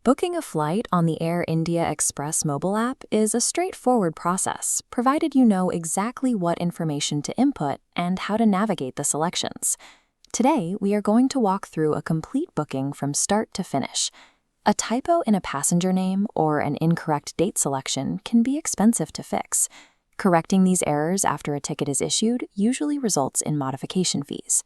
Booking a flight on the Air India Express mobile app is a straightforward process, provided you know exactly what information to input and how to navigate the selections. Today, we are going to walk through a complete booking from start to finish. A typo in a passenger name or an incorrect date selection can be expensive to fix. Correcting these errors after a ticket is issued usually results in modification fees.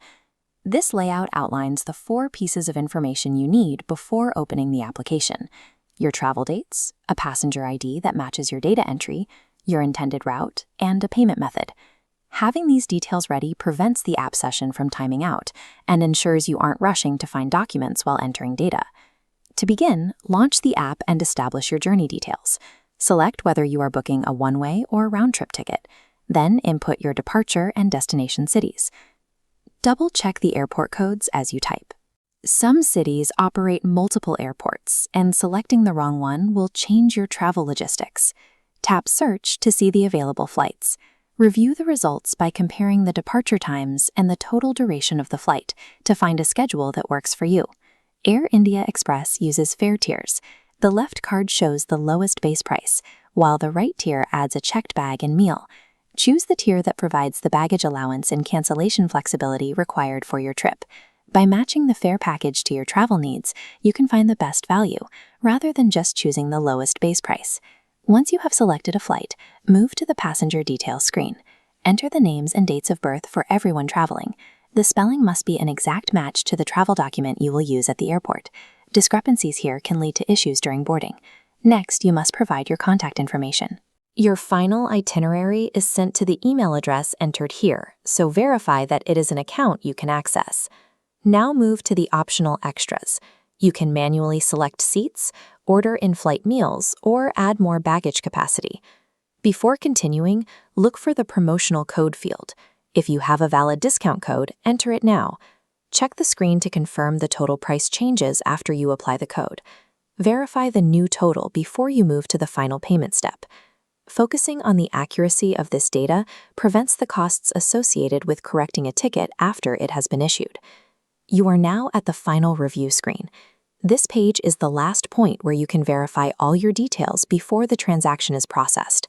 This layout outlines the 4 pieces of information you need before opening the application: your travel dates, a passenger ID that matches your data entry, your intended route, and a payment method. Having these details ready prevents the app session from timing out and ensures you aren't rushing to find documents while entering data. To begin, launch the app and establish your journey details. Select whether you are booking a one-way or round-trip ticket. Then input your departure and destination cities. Double-check the airport codes as you type. Some cities operate multiple airports, and selecting the wrong one will change your travel logistics. Tap Search to see the available flights. Review the results by comparing the departure times and the total duration of the flight to find a schedule that works for you. Air India Express uses fare tiers. The left card shows the lowest base price, while the right tier adds a checked bag and meal. Choose the tier that provides the baggage allowance and cancellation flexibility required for your trip. By matching the fare package to your travel needs, you can find the best value, rather than just choosing the lowest base price. Once you have selected a flight, move to the passenger details screen. Enter the names and dates of birth for everyone traveling. The spelling must be an exact match to the travel document you will use at the airport. Discrepancies here can lead to issues during boarding. Next, you must provide your contact information. Your final itinerary is sent to the email address entered here, so verify that it is an account you can access. Now move to the optional extras. You can manually select seats, order in-flight meals, or add more baggage capacity. Before continuing, look for the promotional code field. If you have a valid discount code, enter it now. Check the screen to confirm the total price changes after you apply the code. Verify the new total before you move to the final payment step. Focusing on the accuracy of this data prevents the costs associated with correcting a ticket after it has been issued. You are now at the final review screen. This page is the last point where you can verify all your details before the transaction is processed.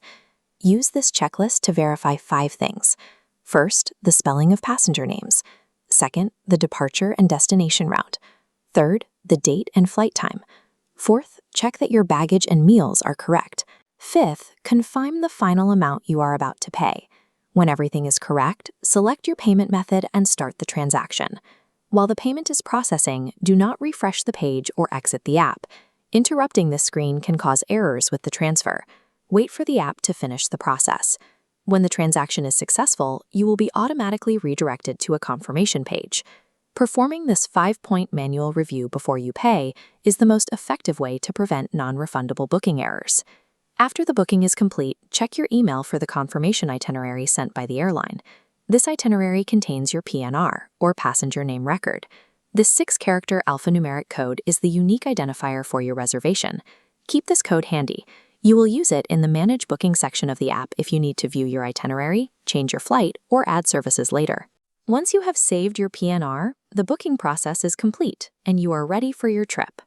Use this checklist to verify 5 things. First, the spelling of passenger names. Second, the departure and destination route. Third, the date and flight time. Fourth, check that your baggage and meals are correct. Fifth, confirm the final amount you are about to pay. When everything is correct, select your payment method and start the transaction. While the payment is processing, do not refresh the page or exit the app. Interrupting this screen can cause errors with the transfer. Wait for the app to finish the process. When the transaction is successful, you will be automatically redirected to a confirmation page. Performing this 5-point manual review before you pay is the most effective way to prevent non-refundable booking errors. After the booking is complete, check your email for the confirmation itinerary sent by the airline. This itinerary contains your PNR, or passenger name record. This 6-character alphanumeric code is the unique identifier for your reservation. Keep this code handy. You will use it in the Manage Booking section of the app if you need to view your itinerary, change your flight, or add services later. Once you have saved your PNR, the booking process is complete, and you are ready for your trip.